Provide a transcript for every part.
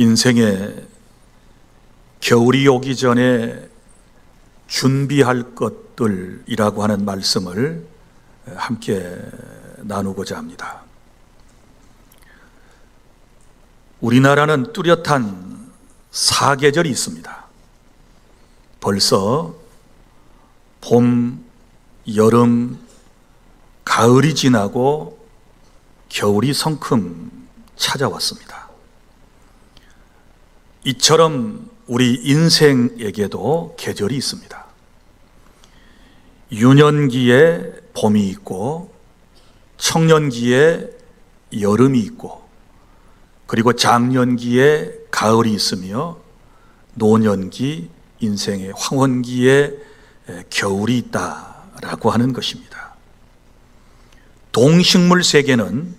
인생에 겨울이 오기 전에 준비할 것들이라고 하는 말씀을 함께 나누고자 합니다. 우리나라는 뚜렷한 사계절이 있습니다. 벌써 봄, 여름, 가을이 지나고 겨울이 성큼 찾아왔습니다. 이처럼 우리 인생에게도 계절이 있습니다. 유년기에 봄이 있고 청년기에 여름이 있고 그리고 장년기에 가을이 있으며 노년기, 인생의 황혼기에 겨울이 있다라고 하는 것입니다. 동식물 세계는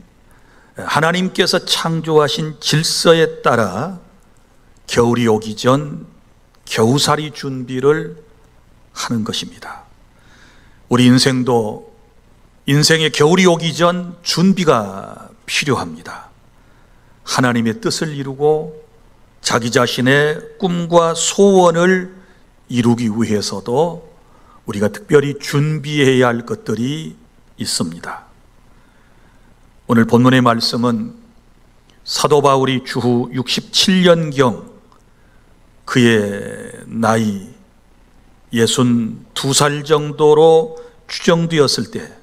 하나님께서 창조하신 질서에 따라 겨울이 오기 전 겨우살이 준비를 하는 것입니다. 우리 인생도 인생의 겨울이 오기 전 준비가 필요합니다. 하나님의 뜻을 이루고 자기 자신의 꿈과 소원을 이루기 위해서도 우리가 특별히 준비해야 할 것들이 있습니다. 오늘 본문의 말씀은 사도 바울이 주후 67년경 그의 나이 62살 정도로 추정되었을 때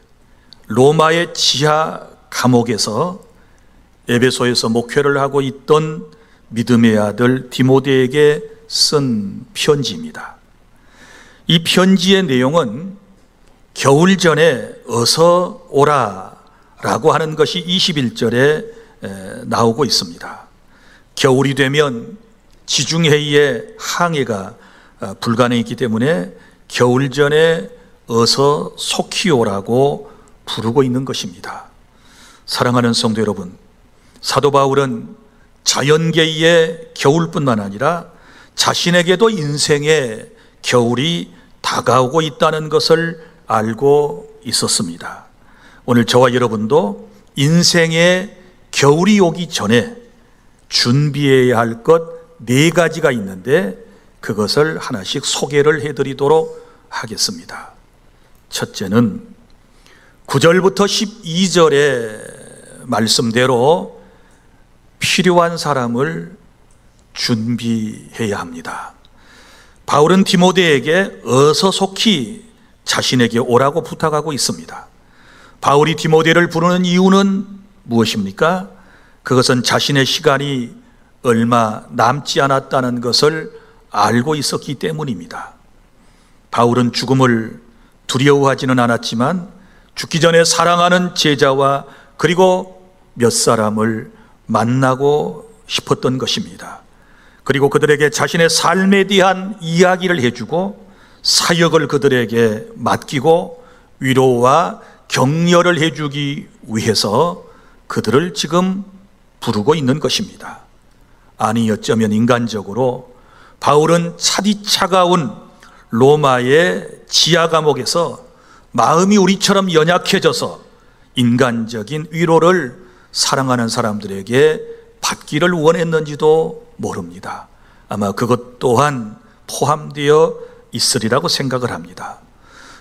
로마의 지하 감옥에서 에베소에서 목회를 하고 있던 믿음의 아들 디모데에게 쓴 편지입니다. 이 편지의 내용은 겨울 전에 어서 오라 라고 하는 것이 21절에 나오고 있습니다. 겨울이 되면 지중해의 항해가 불가능했기 때문에 겨울 전에 어서 속히 오라고 부르고 있는 것입니다. 사랑하는 성도 여러분, 사도 바울은 자연계의 겨울뿐만 아니라 자신에게도 인생의 겨울이 다가오고 있다는 것을 알고 있었습니다. 오늘 저와 여러분도 인생의 겨울이 오기 전에 준비해야 할 것 4가지가 있는데 그것을 하나씩 소개를 해드리도록 하겠습니다. 첫째는 9절부터 12절의 말씀대로 필요한 사람을 준비해야 합니다. 바울은 디모데에게 어서 속히 자신에게 오라고 부탁하고 있습니다. 바울이 디모데를 부르는 이유는 무엇입니까? 그것은 자신의 시간이 얼마 남지 않았다는 것을 알고 있었기 때문입니다. 바울은 죽음을 두려워하지는 않았지만 죽기 전에 사랑하는 제자와 그리고 몇 사람을 만나고 싶었던 것입니다. 그리고 그들에게 자신의 삶에 대한 이야기를 해주고 사역을 그들에게 맡기고 위로와 격려를 해주기 위해서 그들을 지금 부르고 있는 것입니다. 아니 어쩌면 인간적으로 바울은 차디 차가운 로마의 지하 감옥에서 마음이 우리처럼 연약해져서 인간적인 위로를 사랑하는 사람들에게 받기를 원했는지도 모릅니다. 아마 그것 또한 포함되어 있으리라고 생각을 합니다.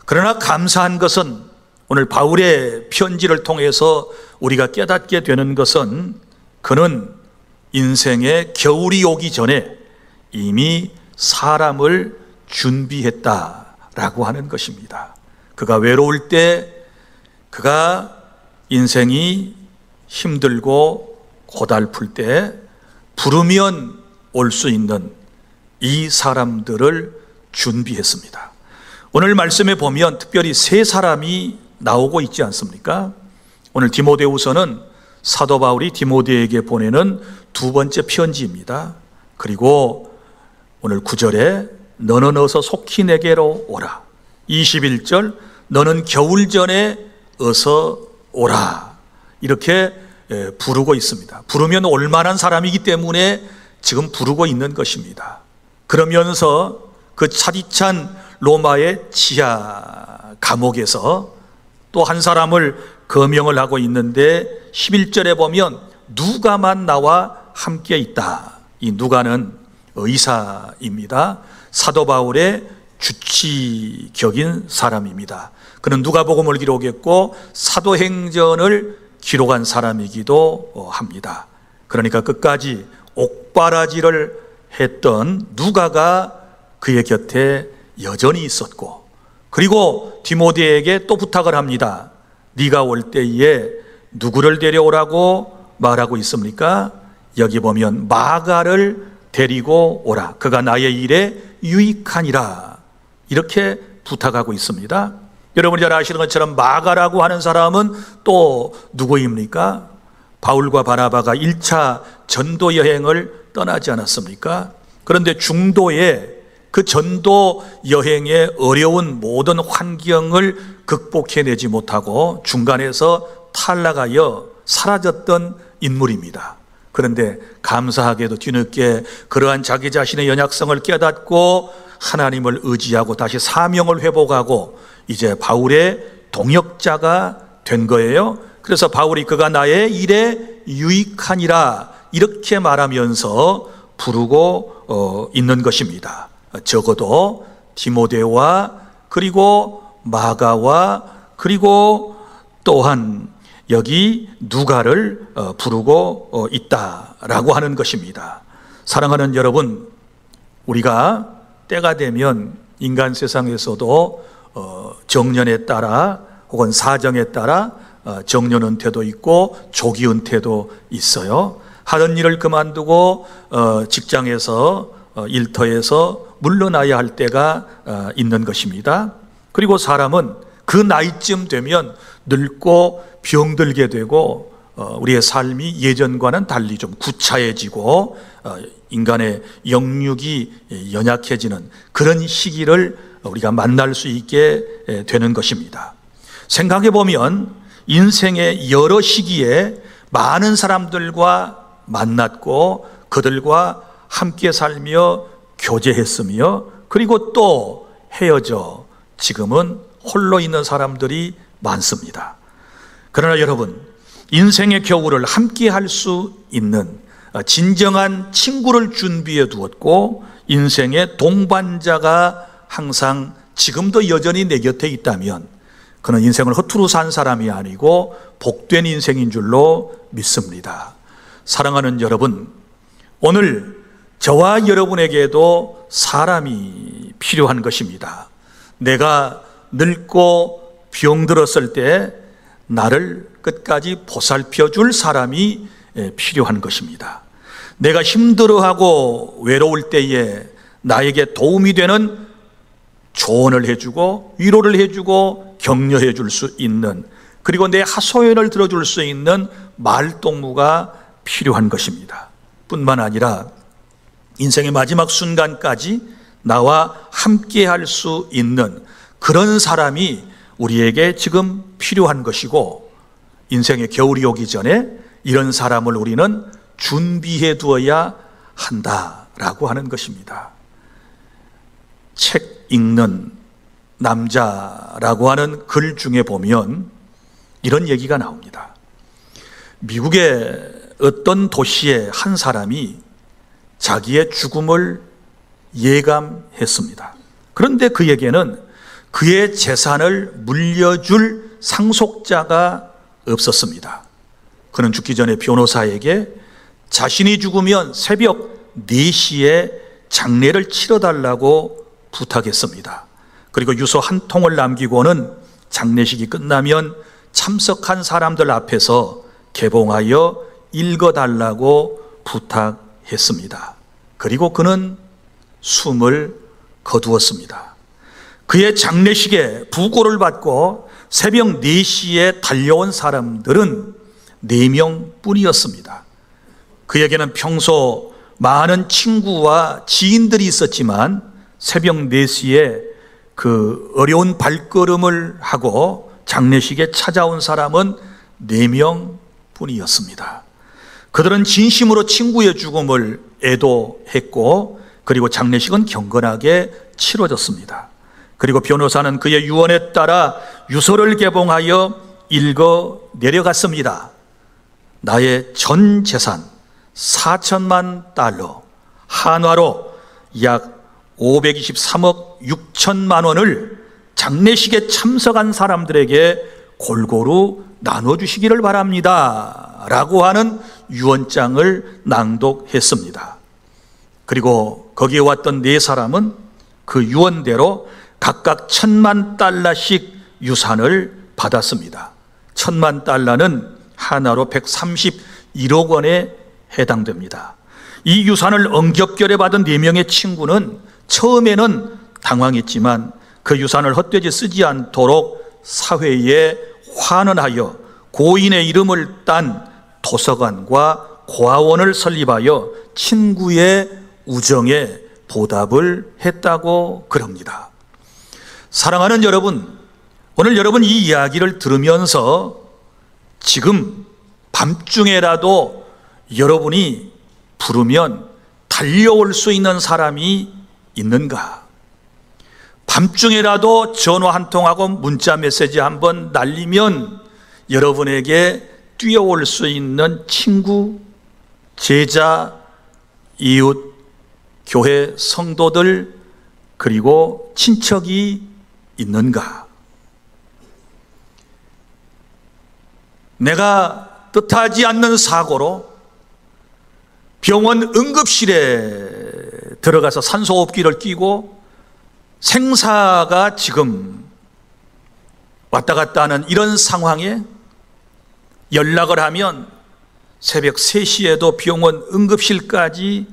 그러나 감사한 것은 오늘 바울의 편지를 통해서 우리가 깨닫게 되는 것은 그는 인생의 겨울이 오기 전에 이미 사람을 준비했다라고 하는 것입니다. 그가 외로울 때, 그가 인생이 힘들고 고달플 때 부르면 올 수 있는 이 사람들을 준비했습니다. 오늘 말씀에 보면 특별히 3사람이 나오고 있지 않습니까? 오늘 디모데후서는 사도 바울이 디모데에게 보내는 2번째 편지입니다. 그리고 오늘 9절에 너는 어서 속히 내게로 오라. 21절 너는 겨울 전에 어서 오라. 이렇게 부르고 있습니다. 부르면 올 만한 사람이기 때문에 지금 부르고 있는 것입니다. 그러면서 그 차디찬 로마의 지하 감옥에서 또 한 사람을 거명을 하고 있는데 11절에 보면 누가만 나와 함께 있다 이 누가는 의사입니다. 사도 바울의 주치격인 사람입니다. 그는 누가복음을 기록했고 사도행전을 기록한 사람이기도 합니다. 그러니까 끝까지 옥바라지를 했던 누가가 그의 곁에 여전히 있었고, 그리고 디모데에게 또 부탁을 합니다. 네가 올 때에 누구를 데려오라고 말하고 있습니까? 여기 보면 마가를 데리고 오라. 그가 나의 일에 유익하니라. 이렇게 부탁하고 있습니다. 여러분이 잘 아시는 것처럼 마가라고 하는 사람은 또 누구입니까? 바울과 바나바가 1차 전도 여행을 떠나지 않았습니까? 그런데 중도에 그 전도 여행의 어려운 모든 환경을 극복해내지 못하고 중간에서 탈락하여 사라졌던 인물입니다. 그런데 감사하게도 뒤늦게 그러한 자기 자신의 연약성을 깨닫고 하나님을 의지하고 다시 사명을 회복하고 이제 바울의 동역자가 된 거예요. 그래서 바울이 그가 나의 일에 유익하니라 이렇게 말하면서 부르고 있는 것입니다. 적어도 디모데와 그리고 마가와 그리고 또한 여기 누가를 부르고 있다라고 하는 것입니다. 사랑하는 여러분, 우리가 때가 되면 인간 세상에서도 정년에 따라 혹은 사정에 따라 정년 은퇴도 있고 조기 은퇴도 있어요. 하던 일을 그만두고 직장에서 일터에서 물러나야 할 때가 있는 것입니다. 그리고 사람은 그 나이쯤 되면 늙고 병들게 되고 우리의 삶이 예전과는 달리 좀 구차해지고 인간의 영육이 연약해지는 그런 시기를 우리가 만날 수 있게 되는 것입니다. 생각해 보면 인생의 여러 시기에 많은 사람들과 만났고 그들과 함께 살며 교제했으며 그리고 또 헤어져 지금은 홀로 있는 사람들이 많습니다. 그러나 여러분, 인생의 겨울을 함께 할 수 있는 진정한 친구를 준비해 두었고 인생의 동반자가 항상 지금도 여전히 내 곁에 있다면 그는 인생을 허투루 산 사람이 아니고 복된 인생인 줄로 믿습니다. 사랑하는 여러분, 오늘 저와 여러분에게도 사람이 필요한 것입니다. 내가 늙고 병들었을 때 나를 끝까지 보살펴 줄 사람이 필요한 것입니다. 내가 힘들어하고 외로울 때에 나에게 도움이 되는 조언을 해주고 위로를 해주고 격려해 줄 수 있는, 그리고 내 하소연을 들어줄 수 있는 말동무가 필요한 것입니다. 뿐만 아니라 인생의 마지막 순간까지 나와 함께 할 수 있는 그런 사람이 우리에게 지금 필요한 것이고, 인생의 겨울이 오기 전에 이런 사람을 우리는 준비해 두어야 한다라고 하는 것입니다. 책 읽는 남자라고 하는 글 중에 보면 이런 얘기가 나옵니다. 미국의 어떤 도시의 한 사람이 자기의 죽음을 예감했습니다. 그런데 그에게는 그의 재산을 물려줄 상속자가 없었습니다. 그는 죽기 전에 변호사에게 자신이 죽으면 새벽 4시에 장례를 치러달라고 부탁했습니다. 그리고 유서 한 통을 남기고는 장례식이 끝나면 참석한 사람들 앞에서 개봉하여 읽어달라고 부탁했습니다. 그리고 그는 숨을 거두었습니다. 그의 장례식에 부고를 받고 새벽 4시에 달려온 사람들은 4명뿐이었습니다. 그에게는 평소 많은 친구와 지인들이 있었지만 새벽 4시에 그 어려운 발걸음을 하고 장례식에 찾아온 사람은 4명뿐이었습니다. 그들은 진심으로 친구의 죽음을 애도했고 그리고 장례식은 경건하게 치러졌습니다. 그리고 변호사는 그의 유언에 따라 유서를 개봉하여 읽어 내려갔습니다. 나의 전 재산 $4,000만, 한화로 약 523억 6천만 원을 장례식에 참석한 사람들에게 골고루 나눠주시기를 바랍니다 라고 하는 유언장을 낭독했습니다. 그리고 거기에 왔던 네 사람은 그 유언대로 각각 1,000만 달러씩 유산을 받았습니다. 1,000만 달러는 하나로 131억 원에 해당됩니다. 이 유산을 엉겹결에 받은 4명의 친구는 처음에는 당황했지만 그 유산을 헛되이 쓰지 않도록 사회에 환원하여 고인의 이름을 딴 도서관과 고아원을 설립하여 친구의 우정에 보답을 했다고 그럽니다. 사랑하는 여러분, 오늘 여러분 이 이야기를 들으면서 지금 밤중에라도 여러분이 부르면 달려올 수 있는 사람이 있는가? 밤중에라도 전화 한 통하고 문자 메시지 한번 날리면 여러분에게 뛰어올 수 있는 친구, 제자, 이웃, 교회 성도들, 그리고 친척이 있는가? 내가 뜻하지 않는 사고로 병원 응급실에 들어가서 산소호흡기를 끼고 생사가 지금 왔다 갔다 하는 이런 상황에 연락을 하면 새벽 3시에도 병원 응급실까지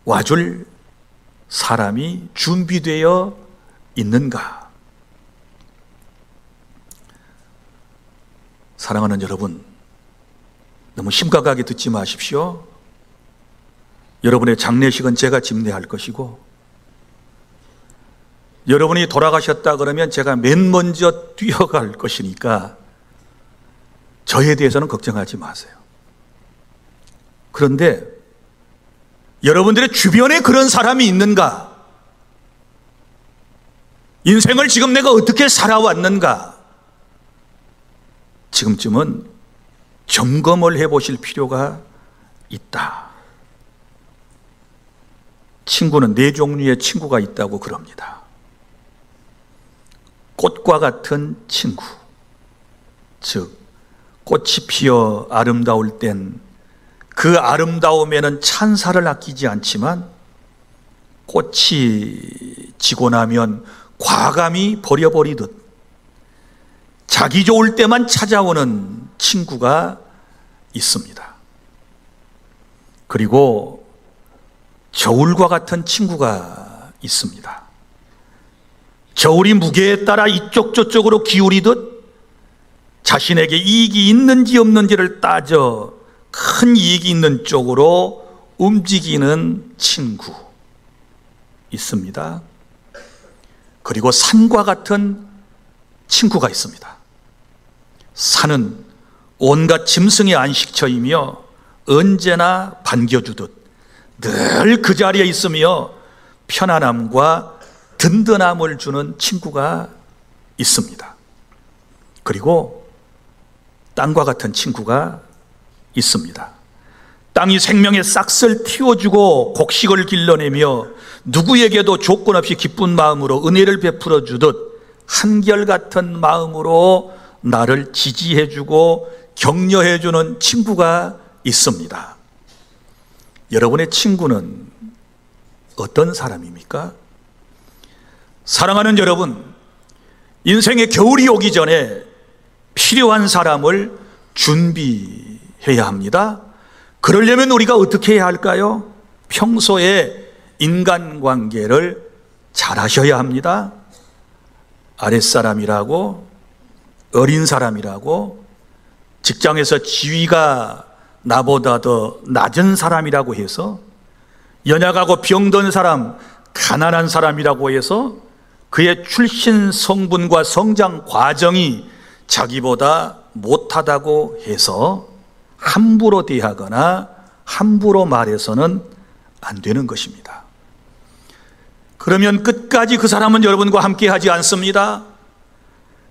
와줄 사람이 준비되어 있는가? 사랑하는 여러분, 너무 심각하게 듣지 마십시오. 여러분의 장례식은 제가 집례할 것이고, 여러분이 돌아가셨다 그러면 제가 맨 먼저 뛰어갈 것이니까 저에 대해서는 걱정하지 마세요. 그런데 여러분들의 주변에 그런 사람이 있는가? 인생을 지금 내가 어떻게 살아왔는가? 지금쯤은 점검을 해보실 필요가 있다. 친구는 4종류의 친구가 있다고 그럽니다. 꽃과 같은 친구, 즉 꽃이 피어 아름다울 땐 그 아름다움에는 찬사를 아끼지 않지만 꽃이 지고 나면 과감히 버려버리듯 자기 좋을 때만 찾아오는 친구가 있습니다. 그리고 저울과 같은 친구가 있습니다. 저울이 무게에 따라 이쪽 저쪽으로 기울이듯 자신에게 이익이 있는지 없는지를 따져 큰 이익이 있는 쪽으로 움직이는 친구 있습니다. 그리고 산과 같은 친구가 있습니다. 산은 온갖 짐승의 안식처이며 언제나 반겨주듯 늘 그 자리에 있으며 편안함과 든든함을 주는 친구가 있습니다. 그리고 땅과 같은 친구가 있습니다. 땅이 생명의 싹을 틔워주고 곡식을 길러내며 누구에게도 조건 없이 기쁜 마음으로 은혜를 베풀어 주듯 한결같은 마음으로 나를 지지해주고 격려해주는 친구가 있습니다. 여러분의 친구는 어떤 사람입니까? 사랑하는 여러분, 인생의 겨울이 오기 전에 필요한 사람을 준비해야 합니다. 그러려면 우리가 어떻게 해야 할까요? 평소에 인간관계를 잘 하셔야 합니다. 아랫사람이라고, 어린 사람이라고, 직장에서 지위가 나보다 더 낮은 사람이라고 해서, 연약하고 병든 사람, 가난한 사람이라고 해서 그의 출신 성분과 성장 과정이 자기보다 못하다고 해서 함부로 대하거나 함부로 말해서는 안 되는 것입니다. 그러면 끝까지 그 사람은 여러분과 함께 하지 않습니다.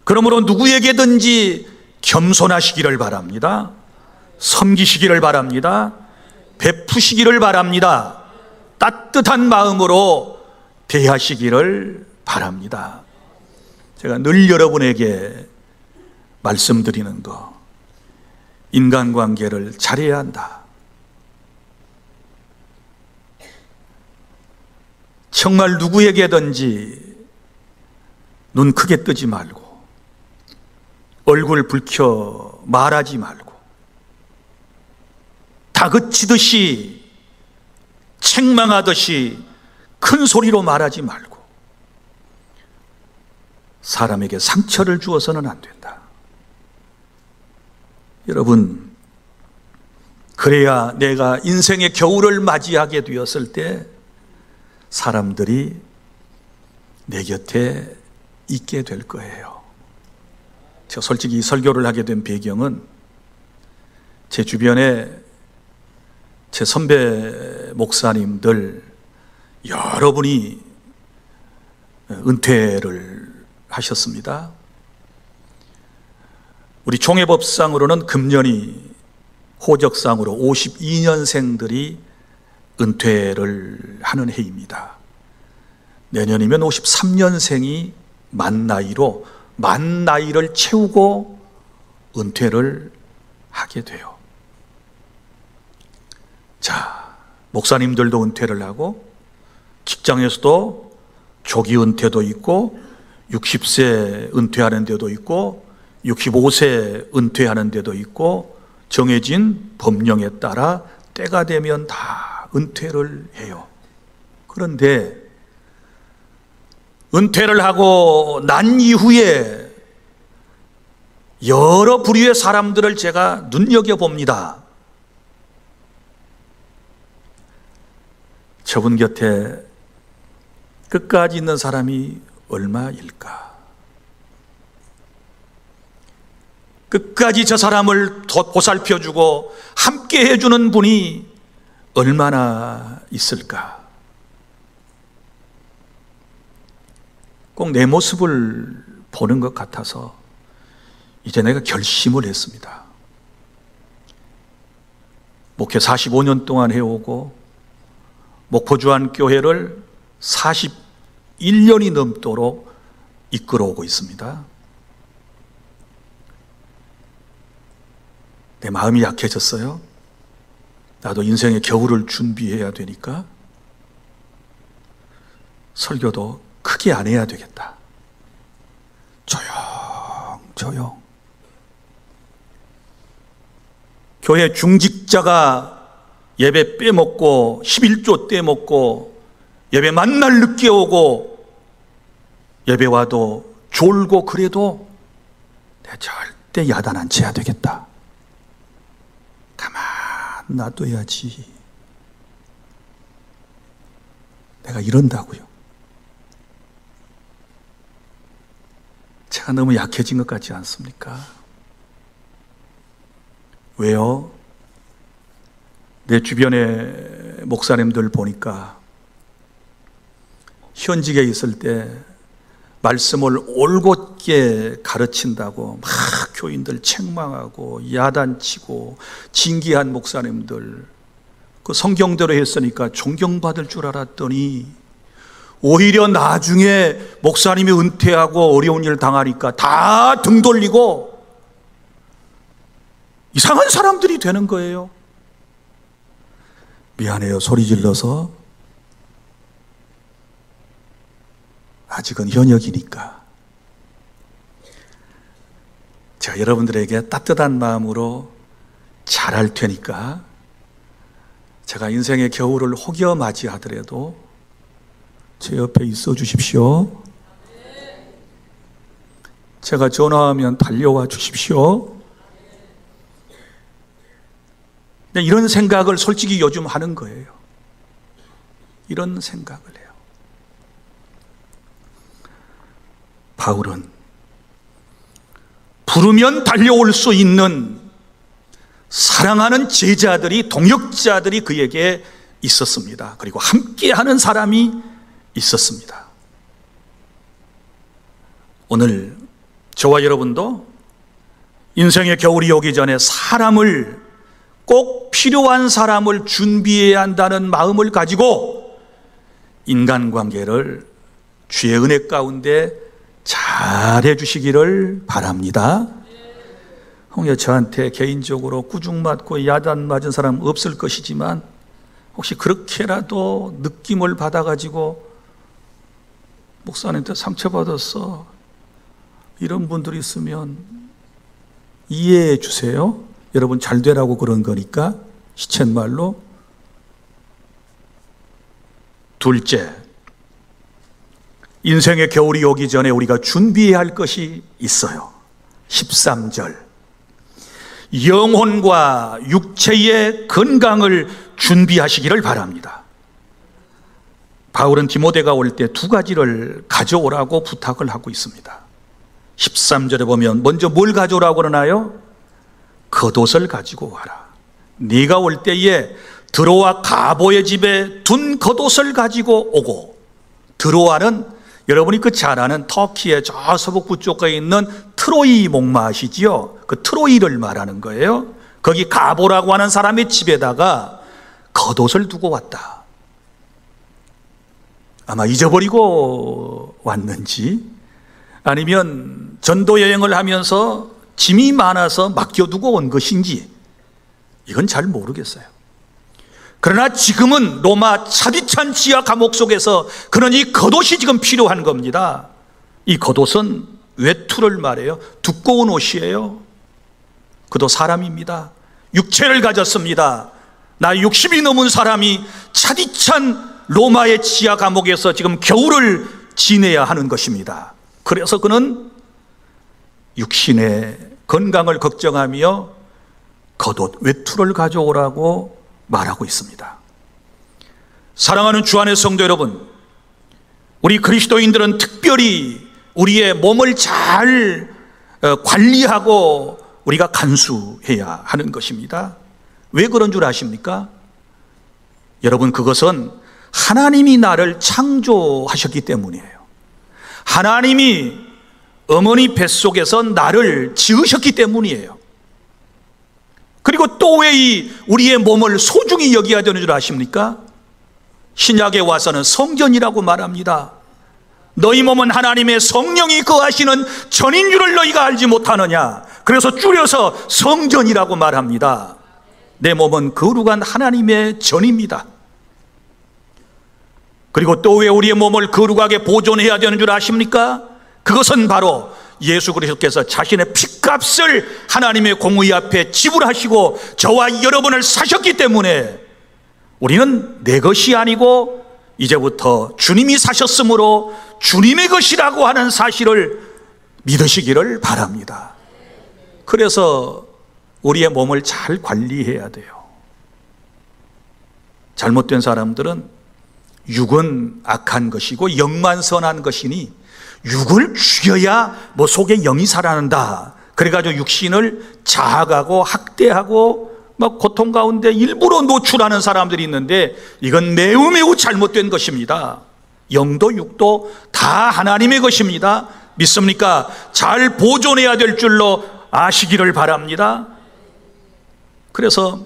그러므로 누구에게든지 겸손하시기를 바랍니다. 섬기시기를 바랍니다. 베푸시기를 바랍니다. 따뜻한 마음으로 대하시기를 바랍니다. 제가 늘 여러분에게 말씀드리는 거, 인간관계를 잘해야 한다. 정말 누구에게든지 눈 크게 뜨지 말고 얼굴 붉혀 말하지 말고 다그치듯이 책망하듯이 큰 소리로 말하지 말고 사람에게 상처를 주어서는 안 된다. 여러분, 그래야 내가 인생의 겨울을 맞이하게 되었을 때 사람들이 내 곁에 있게 될 거예요. 제가 솔직히 설교를 하게 된 배경은 제 주변에 제 선배 목사님들 여러분이 은퇴를 하셨습니다. 우리 종회법상으로는 금년이 호적상으로 52년생들이 은퇴를 하는 해입니다. 내년이면 53년생이 만 나이를 채우고 은퇴를 하게 돼요. 자, 목사님들도 은퇴를 하고 직장에서도 조기 은퇴도 있고 60세 은퇴하는 데도 있고 65세 은퇴하는 데도 있고 정해진 법령에 따라 때가 되면 다 은퇴를 해요. 그런데 은퇴를 하고 난 이후에 여러 부류의 사람들을 제가 눈여겨봅니다. 저분 곁에 끝까지 있는 사람이 얼마일까? 끝까지 저 사람을 보살펴주고 함께 해주는 분이 얼마나 있을까? 꼭 내 모습을 보는 것 같아서 이제 내가 결심을 했습니다. 목회 45년 동안 해오고 목포주안교회를 41년이 넘도록 이끌어오고 있습니다. 내 마음이 약해졌어요. 나도 인생의 겨울을 준비해야 되니까 설교도 크게 안 해야 되겠다. 조용. 교회 중직자가 예배 빼먹고 11조 떼먹고 예배 만날 늦게 오고 예배 와도 졸고 그래도 내가 절대 야단 안 쳐야 되겠다. 가만 놔둬야지. 내가 이런다고요. 제가 너무 약해진 것 같지 않습니까? 왜요? 내 주변의 목사님들 보니까 현직에 있을 때 말씀을 올곧게 가르친다고 막 교인들 책망하고 야단치고 징계한 목사님들, 그 성경대로 했으니까 존경받을 줄 알았더니 오히려 나중에 목사님이 은퇴하고 어려운 일 당하니까 다 등 돌리고 이상한 사람들이 되는 거예요. 미안해요. 소리 질러서. 아직은 현역이니까. 제가 여러분들에게 따뜻한 마음으로 잘할 테니까 제가 인생의 겨울을 혹여 맞이하더라도 제 옆에 있어 주십시오. 제가 전화하면 달려와 주십시오. 이런 생각을 솔직히 요즘 하는 거예요. 이런 생각을 해요. 바울은 부르면 달려올 수 있는 사랑하는 제자들이, 동역자들이 그에게 있었습니다. 그리고 함께하는 사람이 있었습니다. 오늘 저와 여러분도 인생의 겨울이 오기 전에 꼭 필요한 사람을 준비해야 한다는 마음을 가지고 인간관계를 주의 은혜 가운데 잘해 주시기를 바랍니다. 혹여 저한테 개인적으로 꾸중 맞고 야단 맞은 사람 없을 것이지만 혹시 그렇게라도 느낌을 받아가지고 목사님한테 상처받았어, 이런 분들이 있으면 이해해 주세요. 여러분 잘 되라고 그런 거니까. 시쳇말로. 둘째, 인생의 겨울이 오기 전에 우리가 준비해야 할 것이 있어요. 13절, 영혼과 육체의 건강을 준비하시기를 바랍니다. 바울은 디모데가 올 때 두 가지를 가져오라고 부탁을 하고 있습니다. 13절에 보면 먼저 뭘 가져오라고 그러나요? 겉옷을 가지고 와라. 네가 올 때에 드로아 가보의 집에 둔 겉옷을 가지고 오고, 드로아는 여러분이 그 잘 아는 터키의 저 서북부 쪽에 있는 트로이 목마 아시지요? 그 트로이를 말하는 거예요. 거기 가보라고 하는 사람의 집에다가 겉옷을 두고 왔다. 아마 잊어버리고 왔는지 아니면 전도 여행을 하면서 짐이 많아서 맡겨두고 온 것인지 이건 잘 모르겠어요. 그러나 지금은 로마 차디찬 지하 감옥 속에서 그런 이 겉옷이 지금 필요한 겁니다. 이 겉옷은 외투를 말해요. 두꺼운 옷이에요. 그도 사람입니다. 육체를 가졌습니다. 나 60이 넘은 사람이 차디찬 로마의 지하 감옥에서 지금 겨울을 지내야 하는 것입니다. 그래서 그는 육신의 건강을 걱정하며 겉옷, 외투를 가져오라고 말하고 있습니다. 사랑하는 주 안의 성도 여러분, 우리 그리스도인들은 특별히 우리의 몸을 잘 관리하고 우리가 간수해야 하는 것입니다. 왜 그런 줄 아십니까? 여러분, 그것은 하나님이 나를 창조하셨기 때문이에요. 하나님이 어머니 뱃속에서 나를 지으셨기 때문이에요. 그리고 또 왜 우리의 몸을 소중히 여겨야 되는 줄 아십니까? 신약에 와서는 성전이라고 말합니다. 너희 몸은 하나님의 성령이 거하시는 전인 줄을 너희가 알지 못하느냐. 그래서 줄여서 성전이라고 말합니다. 내 몸은 거룩한 하나님의 전입니다. 그리고 또 왜 우리의 몸을 거룩하게 보존해야 되는 줄 아십니까? 그것은 바로 예수 그리스도께서 자신의 핏값을 하나님의 공의 앞에 지불하시고 저와 여러분을 사셨기 때문에 우리는 내 것이 아니고 이제부터 주님이 사셨으므로 주님의 것이라고 하는 사실을 믿으시기를 바랍니다. 그래서 우리의 몸을 잘 관리해야 돼요. 잘못된 사람들은 육은 악한 것이고 영만 선한 것이니 육을 죽여야 뭐 속에 영이 살아난다. 그래가지고 육신을 자학하고 학대하고 막 고통 가운데 일부러 노출하는 사람들이 있는데 이건 매우 매우 잘못된 것입니다. 영도 육도 다 하나님의 것입니다. 믿습니까? 잘 보존해야 될 줄로 아시기를 바랍니다. 그래서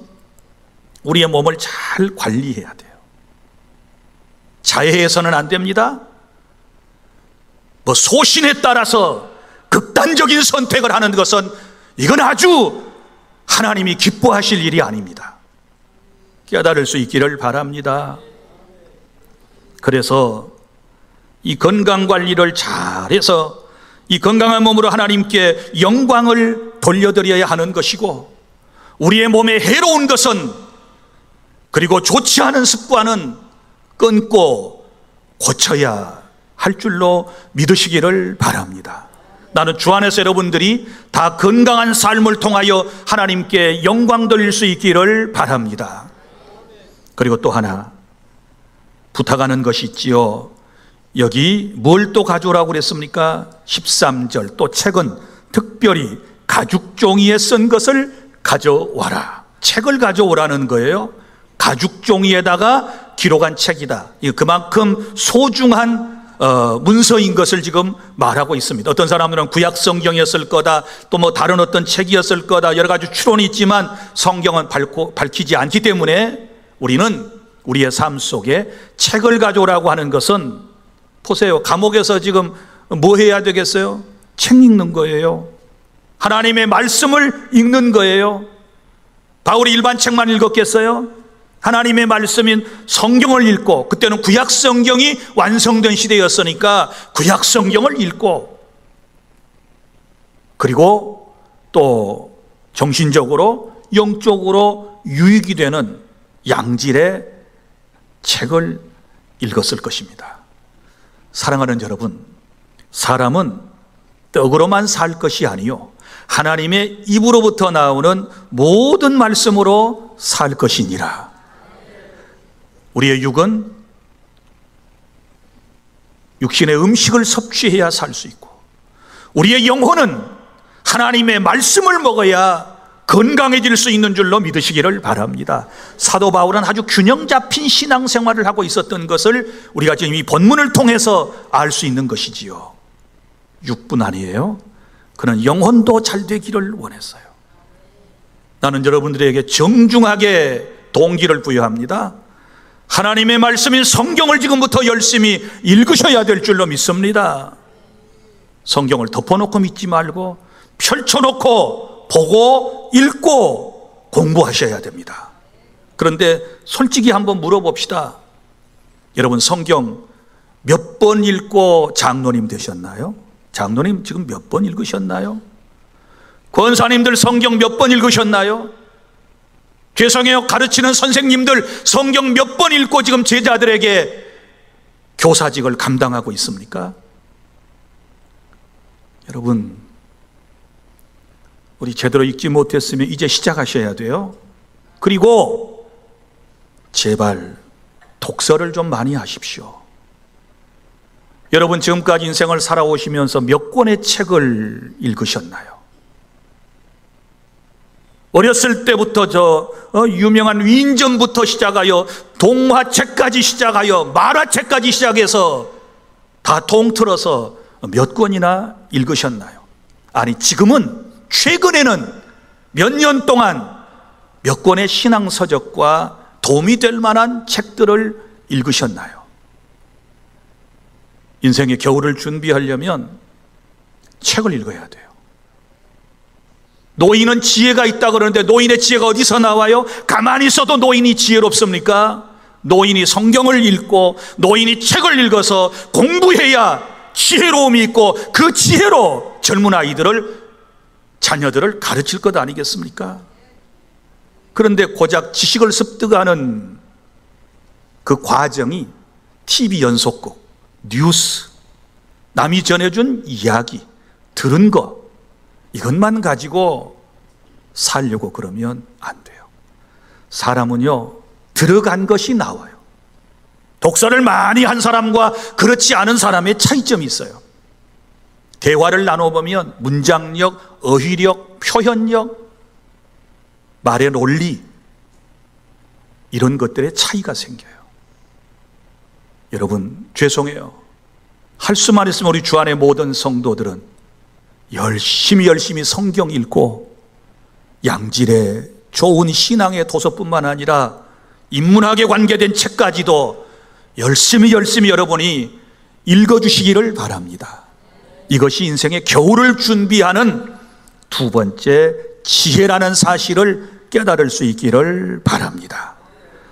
우리의 몸을 잘 관리해야 돼요. 자해해서는 안 됩니다. 뭐 소신에 따라서 극단적인 선택을 하는 것은 이건 아주 하나님이 기뻐하실 일이 아닙니다. 깨달을 수 있기를 바랍니다. 그래서 이 건강관리를 잘해서 이 건강한 몸으로 하나님께 영광을 돌려드려야 하는 것이고, 우리의 몸에 해로운 것은 그리고 좋지 않은 습관은 끊고 고쳐야 할 줄로 믿으시기를 바랍니다. 나는 주 안에서 여러분들이 다 건강한 삶을 통하여 하나님께 영광 돌릴 수 있기를 바랍니다. 그리고 또 하나 부탁하는 것이 있지요. 여기 뭘 또 가져오라고 그랬습니까? 13절, 또 책은 특별히 가죽 종이에 쓴 것을 가져와라. 책을 가져오라는 거예요. 가죽 종이에다가 기록한 책이다. 그만큼 소중한 문서인 것을 지금 말하고 있습니다. 어떤 사람들은 구약 성경이었을 거다, 또 뭐 다른 어떤 책이었을 거다, 여러 가지 추론이 있지만 성경은 밝히지 않기 때문에 우리는 우리의 삶 속에 책을 가져오라고 하는 것은, 보세요, 감옥에서 지금 뭐 해야 되겠어요? 책 읽는 거예요. 하나님의 말씀을 읽는 거예요. 바울이 일반 책만 읽었겠어요? 하나님의 말씀인 성경을 읽고, 그때는 구약 성경이 완성된 시대였으니까 구약 성경을 읽고, 그리고 또 정신적으로 영적으로 유익이 되는 양질의 책을 읽었을 것입니다. 사랑하는 여러분, 사람은 떡으로만 살 것이 아니요 하나님의 입으로부터 나오는 모든 말씀으로 살 것이니라. 우리의 육은 육신의 음식을 섭취해야 살 수 있고, 우리의 영혼은 하나님의 말씀을 먹어야 건강해질 수 있는 줄로 믿으시기를 바랍니다. 사도 바울은 아주 균형 잡힌 신앙생활을 하고 있었던 것을 우리가 지금 이 본문을 통해서 알 수 있는 것이지요. 육뿐 아니에요. 그는 영혼도 잘 되기를 원했어요. 나는 여러분들에게 정중하게 동기를 부여합니다. 하나님의 말씀인 성경을 지금부터 열심히 읽으셔야 될 줄로 믿습니다. 성경을 덮어놓고 믿지 말고 펼쳐놓고 보고 읽고 공부하셔야 됩니다. 그런데 솔직히 한번 물어봅시다. 여러분, 성경 몇 번 읽고 장로님 되셨나요? 장로님 지금 몇 번 읽으셨나요? 권사님들 성경 몇 번 읽으셨나요? 죄송해요, 가르치는 선생님들 성경 몇 번 읽고 지금 제자들에게 교사직을 감당하고 있습니까? 여러분, 우리 제대로 읽지 못했으면 이제 시작하셔야 돼요. 그리고 제발 독서를 좀 많이 하십시오. 여러분, 지금까지 인생을 살아오시면서 몇 권의 책을 읽으셨나요? 어렸을 때부터 유명한 위인전부터 시작하여 동화책까지 시작하여 만화책까지 시작해서 다 통틀어서 몇 권이나 읽으셨나요? 아니, 지금은 최근에는 몇 년 동안 몇 권의 신앙서적과 도움이 될 만한 책들을 읽으셨나요? 인생의 겨울을 준비하려면 책을 읽어야 돼요. 노인은 지혜가 있다 그러는데 노인의 지혜가 어디서 나와요? 가만히 있어도 노인이 지혜롭습니까? 노인이 성경을 읽고 노인이 책을 읽어서 공부해야 지혜로움이 있고, 그 지혜로 젊은 아이들을, 자녀들을 가르칠 것 아니겠습니까? 그런데 고작 지식을 습득하는 그 과정이 TV 연속극, 뉴스, 남이 전해준 이야기, 들은 거, 이것만 가지고 살려고 그러면 안 돼요. 사람은요, 들어간 것이 나와요. 독서를 많이 한 사람과 그렇지 않은 사람의 차이점이 있어요. 대화를 나눠보면 문장력, 어휘력, 표현력, 말의 논리, 이런 것들의 차이가 생겨요. 여러분, 죄송해요. 할 수만 있으면 우리 주 안의 모든 성도들은 열심히 성경 읽고 양질의 좋은 신앙의 도서뿐만 아니라 인문학에 관계된 책까지도 열심히 여러분이 읽어주시기를 바랍니다. 이것이 인생의 겨울을 준비하는 두 번째 지혜라는 사실을 깨달을 수 있기를 바랍니다.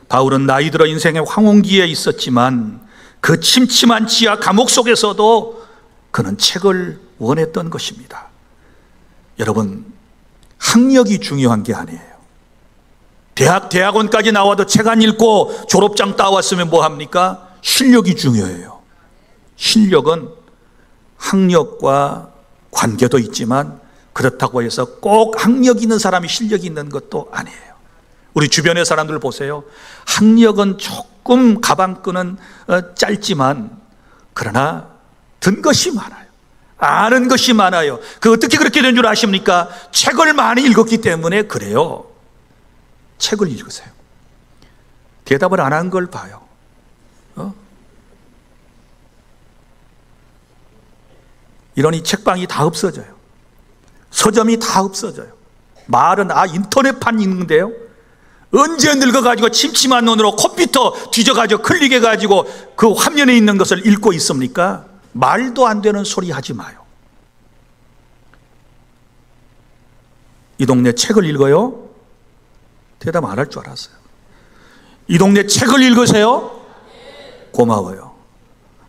바울은 나이 들어 인생의 황혼기에 있었지만 그 침침한 지하 감옥 속에서도 그는 책을 원했던 것입니다. 여러분, 학력이 중요한 게 아니에요. 대학원까지 나와도 책 안 읽고 졸업장 따왔으면 뭐합니까? 실력이 중요해요. 실력은 학력과 관계도 있지만 그렇다고 해서 꼭 학력 있는 사람이 실력이 있는 것도 아니에요. 우리 주변의 사람들 보세요. 학력은 조금 가방끈은 짧지만 그러나 든 것이 많아요. 아는 것이 많아요. 그 어떻게 그렇게 된 줄 아십니까? 책을 많이 읽었기 때문에 그래요. 책을 읽으세요. 대답을 안 한 걸 봐요. 이러니 책방이 다 없어져요. 서점이 다 없어져요. 말은 인터넷판 읽는데요, 언제 늙어가지고 침침한 눈으로 컴퓨터 뒤져가지고 클릭해가지고 그 화면에 있는 것을 읽고 있습니까? 말도 안 되는 소리 하지 마요. 이 동네 책을 읽어요? 대답 안 할 줄 알았어요. 이 동네 책을 읽으세요? 고마워요.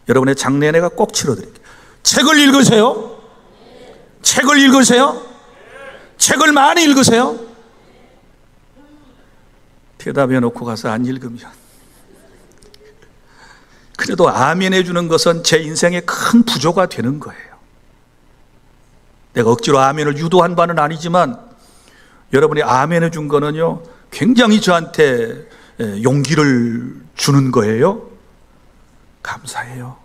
여러분의 장례 내가 꼭 치러드릴게요. 책을 읽으세요? 책을 읽으세요? 책을 많이 읽으세요? 대답해 놓고 가서 안 읽으면, 그래도 아멘 해주는 것은 제 인생의 큰 부조가 되는 거예요. 내가 억지로 아멘을 유도한 바는 아니지만 여러분이 아멘 해준 거는요, 굉장히 저한테 용기를 주는 거예요. 감사해요.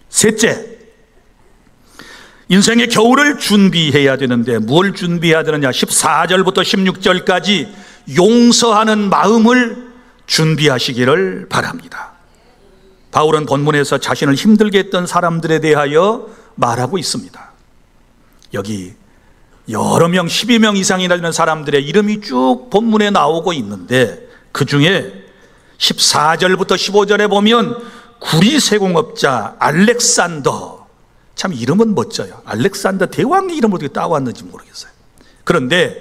셋째, 인생의 겨울을 준비해야 되는데 뭘 준비해야 되느냐? 14절부터 16절까지 용서하는 마음을 준비하시기를 바랍니다. 바울은 본문에서 자신을 힘들게 했던 사람들에 대하여 말하고 있습니다. 여기 여러 명, 12명 이상이 되는 사람들의 이름이 쭉 본문에 나오고 있는데, 그 중에 14절부터 15절에 보면 구리 세공업자 알렉산더, 참 이름은 멋져요. 알렉산더 대왕의 이름을 어떻게 따왔는지 모르겠어요. 그런데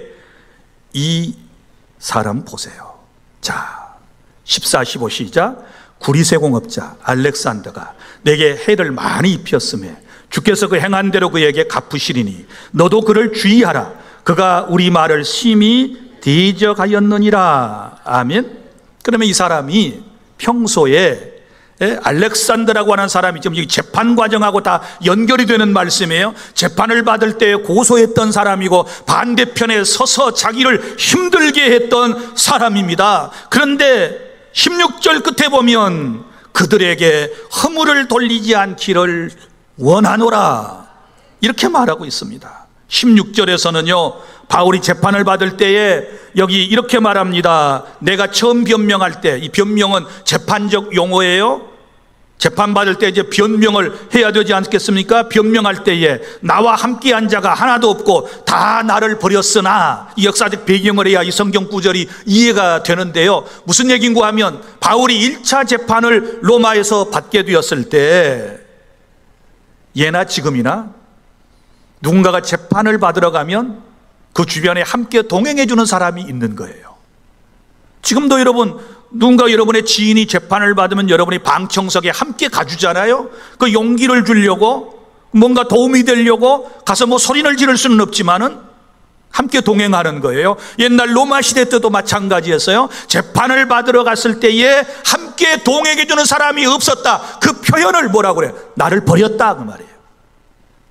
이 사람 보세요. 자, 14, 15 시작. 구리세공업자 알렉산더가 내게 해를 많이 입혔음에 주께서 그 행한 대로 그에게 갚으시리니 너도 그를 주의하라. 그가 우리 말을 심히 대적하였느니라. 아멘. 그러면 이 사람이 평소에 알렉산더라고 하는 사람이 지금 재판 과정하고 다 연결이 되는 말씀이에요. 재판을 받을 때 고소했던 사람이고 반대편에 서서 자기를 힘들게 했던 사람입니다. 그런데 16절 끝에 보면 그들에게 허물을 돌리지 않기를 원하노라, 이렇게 말하고 있습니다. 16절에서는요, 바울이 재판을 받을 때에 여기 이렇게 말합니다. 내가 처음 변명할 때, 이 변명은 재판적 용어예요. 재판받을 때 이제 변명을 해야 되지 않겠습니까? 변명할 때에 나와 함께한 자가 하나도 없고 다 나를 버렸으나, 이 역사적 배경을 해야 이 성경 구절이 이해가 되는데요. 무슨 얘기인가 하면 바울이 1차 재판을 로마에서 받게 되었을 때, 예나 지금이나 누군가가 재판을 받으러 가면 그 주변에 함께 동행해 주는 사람이 있는 거예요. 지금도 여러분, 누군가 여러분의 지인이 재판을 받으면 여러분이 방청석에 함께 가주잖아요. 그 용기를 주려고, 뭔가 도움이 되려고 가서 뭐 소리를 지를 수는 없지만은 함께 동행하는 거예요. 옛날 로마 시대 때도 마찬가지였어요. 재판을 받으러 갔을 때에 함께 동행해 주는 사람이 없었다. 그 표현을 뭐라고 그래요? 나를 버렸다, 그 말이에요.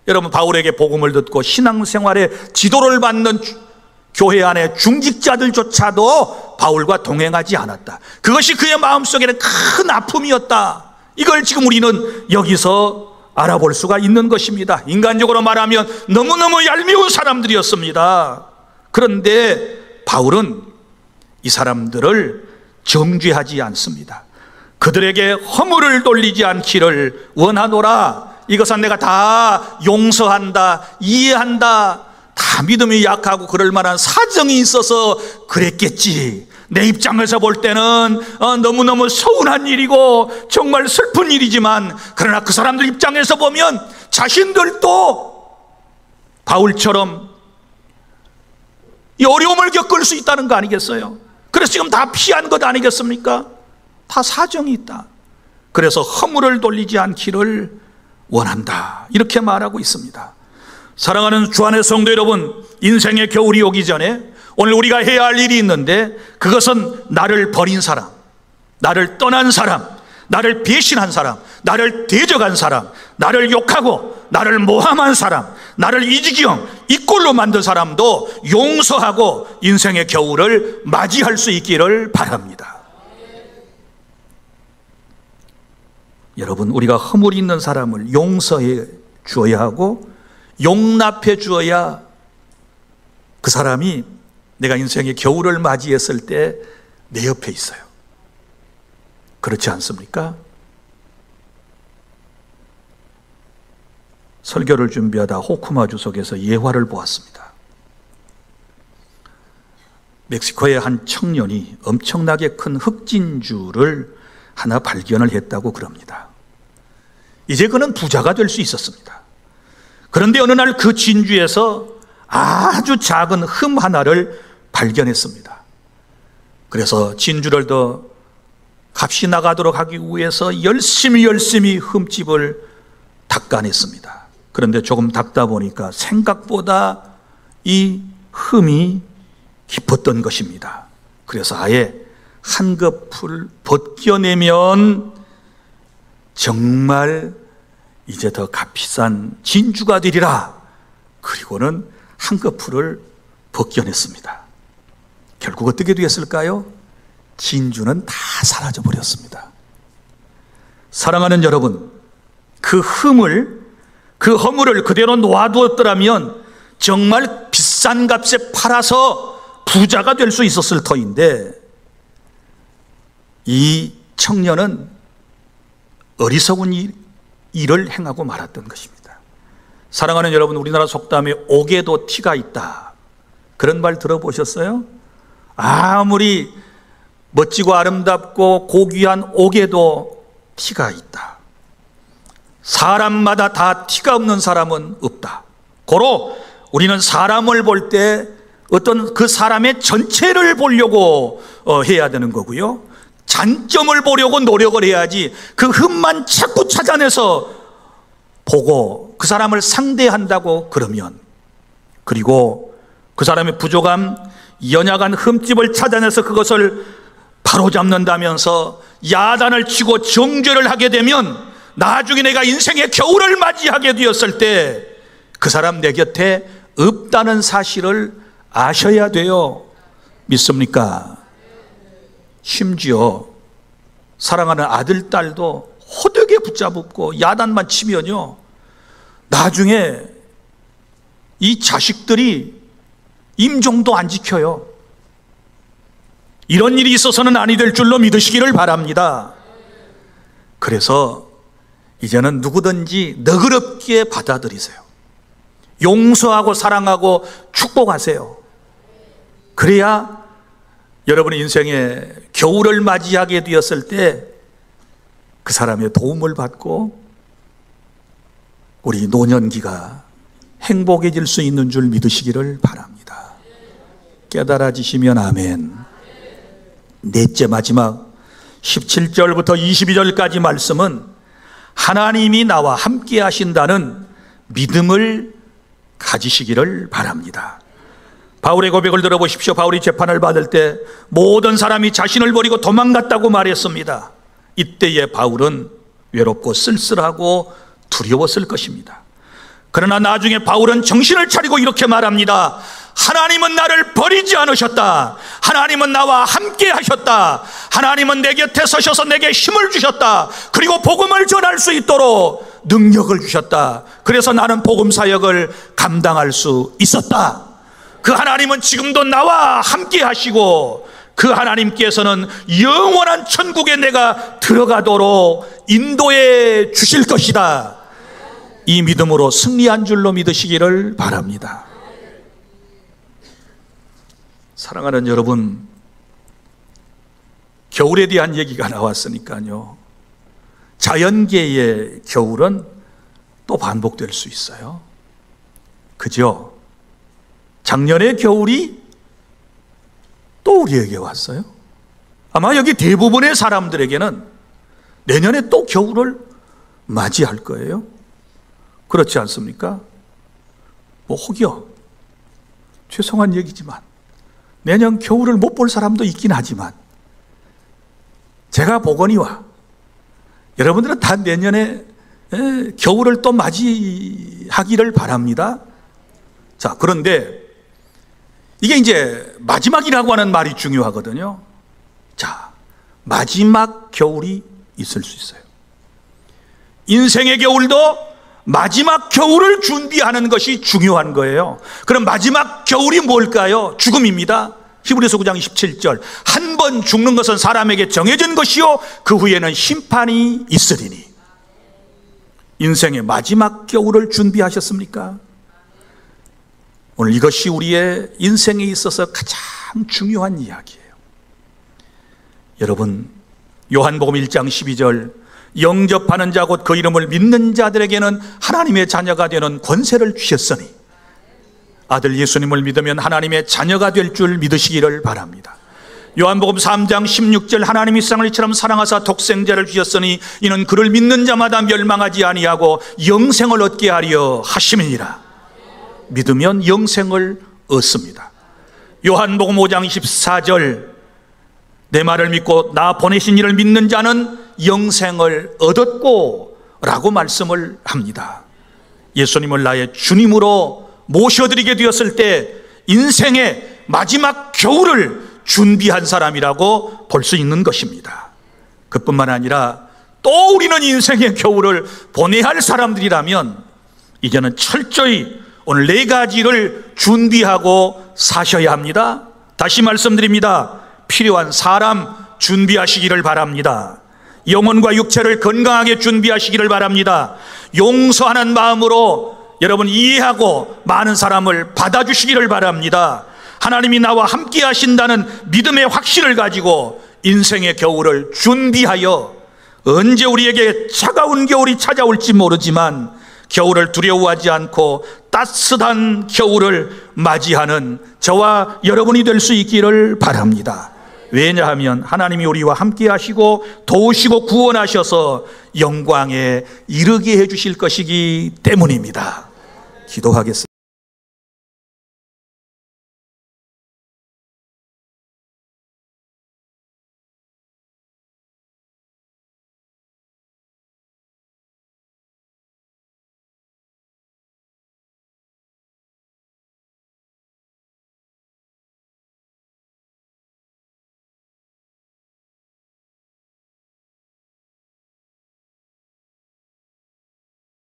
여러분, 바울에게 복음을 듣고 신앙생활에 지도를 받는 교회 안에 중직자들조차도 바울과 동행하지 않았다. 그것이 그의 마음속에는 큰 아픔이었다. 이걸 지금 우리는 여기서 알아볼 수가 있는 것입니다. 인간적으로 말하면 너무너무 얄미운 사람들이었습니다. 그런데 바울은 이 사람들을 정죄하지 않습니다. 그들에게 허물을 돌리지 않기를 원하노라. 이것은 내가 다 용서한다, 이해한다, 다 믿음이 약하고 그럴 만한 사정이 있어서 그랬겠지. 내 입장에서 볼 때는 너무너무 서운한 일이고 정말 슬픈 일이지만, 그러나 그 사람들 입장에서 보면 자신들도 바울처럼 이 어려움을 겪을 수 있다는 거 아니겠어요? 그래서 지금 다 피한 것 아니겠습니까? 다 사정이 있다. 그래서 허물을 돌리지 않기를 원한다, 이렇게 말하고 있습니다. 사랑하는 주안의 성도 여러분, 인생의 겨울이 오기 전에 오늘 우리가 해야 할 일이 있는데, 그것은 나를 버린 사람, 나를 떠난 사람, 나를 배신한 사람, 나를 대적한 사람, 나를 욕하고 나를 모함한 사람, 나를 이지경, 이 꼴로 만든 사람도 용서하고 인생의 겨울을 맞이할 수 있기를 바랍니다. 여러분, 우리가 허물이 있는 사람을 용서해 주어야 하고 용납해 주어야 그 사람이 내가 인생의 겨울을 맞이했을 때 내 옆에 있어요. 그렇지 않습니까? 설교를 준비하다 호쿠마 주석에서 예화를 보았습니다. 멕시코의 한 청년이 엄청나게 큰 흑진주를 하나 발견을 했다고 그럽니다. 이제 그는 부자가 될 수 있었습니다. 그런데 어느 날 그 진주에서 아주 작은 흠 하나를 발견했습니다. 그래서 진주를 더 값이 나가도록 하기 위해서 열심히 흠집을 닦아냈습니다. 그런데 조금 닦다 보니까 생각보다 이 흠이 깊었던 것입니다. 그래서 아예 한꺼풀 벗겨내면 정말 이제 더 값비싼 진주가 되리라. 그리고는 한꺼풀을 벗겨냈습니다. 결국 어떻게 되었을까요? 진주는 다 사라져 버렸습니다. 사랑하는 여러분, 그 허물을 그대로 놓아두었더라면 정말 비싼 값에 팔아서 부자가 될 수 있었을 터인데, 이 청년은 어리석은 일을 행하고 말았던 것입니다. 사랑하는 여러분, 우리나라 속담에 옥에도 티가 있다, 그런 말 들어보셨어요? 아무리 멋지고 아름답고 고귀한 옥에도 티가 있다. 사람마다 다 티가 없는 사람은 없다. 고로 우리는 사람을 볼 때 어떤 그 사람의 전체를 보려고 해야 되는 거고요, 장점을 보려고 노력을 해야지 그 흠만 자꾸 찾아내서 보고 그 사람을 상대한다고 그러면, 그리고 그 사람의 부족함, 연약한 흠집을 찾아내서 그것을 바로잡는다면서 야단을 치고 정죄를 하게 되면 나중에 내가 인생의 겨울을 맞이하게 되었을 때 그 사람 내 곁에 없다는 사실을 아셔야 돼요. 믿습니까? 심지어 사랑하는 아들, 딸도 호되게 붙잡고 야단만 치면요, 나중에 이 자식들이 임종도 안 지켜요. 이런 일이 있어서는 아니 될 줄로 믿으시기를 바랍니다. 그래서 이제는 누구든지 너그럽게 받아들이세요. 용서하고 사랑하고 축복하세요. 그래야 여러분의 인생에 겨울을 맞이하게 되었을 때 그 사람의 도움을 받고 우리 노년기가 행복해질 수 있는 줄 믿으시기를 바랍니다. 깨달아지시면 아멘. 넷째, 마지막 17절부터 22절까지 말씀은 하나님이 나와 함께 하신다는 믿음을 가지시기를 바랍니다. 바울의 고백을 들어보십시오. 바울이 재판을 받을 때 모든 사람이 자신을 버리고 도망갔다고 말했습니다. 이때의 바울은 외롭고 쓸쓸하고 두려웠을 것입니다. 그러나 나중에 바울은 정신을 차리고 이렇게 말합니다. 하나님은 나를 버리지 않으셨다. 하나님은 나와 함께 하셨다. 하나님은 내 곁에 서셔서 내게 힘을 주셨다. 그리고 복음을 전할 수 있도록 능력을 주셨다. 그래서 나는 복음 사역을 감당할 수 있었다. 그 하나님은 지금도 나와 함께 하시고 그 하나님께서는 영원한 천국에 내가 들어가도록 인도해 주실 것이다. 이 믿음으로 승리한 줄로 믿으시기를 바랍니다. 사랑하는 여러분, 겨울에 대한 얘기가 나왔으니까요, 자연계의 겨울은 또 반복될 수 있어요. 그죠? 작년의 겨울이 또 우리에게 왔어요. 아마 여기 대부분의 사람들에게는 내년에 또 겨울을 맞이할 거예요. 그렇지 않습니까? 뭐 혹여 죄송한 얘기지만 내년 겨울을 못 볼 사람도 있긴 하지만, 제가 보거니와 여러분들은 다 내년에 겨울을 또 맞이하기를 바랍니다. 자, 그런데 이게 이제 마지막이라고 하는 말이 중요하거든요. 자, 마지막 겨울이 있을 수 있어요. 인생의 겨울도 마지막 겨울을 준비하는 것이 중요한 거예요. 그럼 마지막 겨울이 뭘까요? 죽음입니다. 히브리서 9장 17절. 한 번 죽는 것은 사람에게 정해진 것이요 그 후에는 심판이 있으리니. 인생의 마지막 겨울을 준비하셨습니까? 오늘 이것이 우리의 인생에 있어서 가장 가장 중요한 이야기예요. 여러분, 요한복음 1장 12절, 영접하는 자 곧 그 이름을 믿는 자들에게는 하나님의 자녀가 되는 권세를 주셨으니, 아들 예수님을 믿으면 하나님의 자녀가 될 줄 믿으시기를 바랍니다. 요한복음 3장 16절, 하나님이 세상을 이처럼 사랑하사 독생자를 주셨으니 이는 그를 믿는 자마다 멸망하지 아니하고 영생을 얻게 하려 하심이니라. 믿으면 영생을 얻습니다. 요한복음 5장 24절, 내 말을 믿고 나 보내신 이를 믿는 자는 영생을 얻었고 라고 말씀을 합니다. 예수님을 나의 주님으로 모셔드리게 되었을 때 인생의 마지막 겨울을 준비한 사람이라고 볼 수 있는 것입니다. 그뿐만 아니라 또 우리는 인생의 겨울을 보내야 할 사람들이라면 이제는 철저히 오늘 4가지를 준비하고 사셔야 합니다. 다시 말씀드립니다. 필요한 사람 준비하시기를 바랍니다. 영혼과 육체를 건강하게 준비하시기를 바랍니다. 용서하는 마음으로 여러분 이해하고 많은 사람을 받아주시기를 바랍니다. 하나님이 나와 함께 하신다는 믿음의 확신을 가지고 인생의 겨울을 준비하여 언제 우리에게 차가운 겨울이 찾아올지 모르지만 겨울을 두려워하지 않고 따뜻한 겨울을 맞이하는 저와 여러분이 될 수 있기를 바랍니다. 왜냐하면 하나님이 우리와 함께 하시고 도우시고 구원하셔서 영광에 이르게 해주실 것이기 때문입니다. 기도하겠습니다.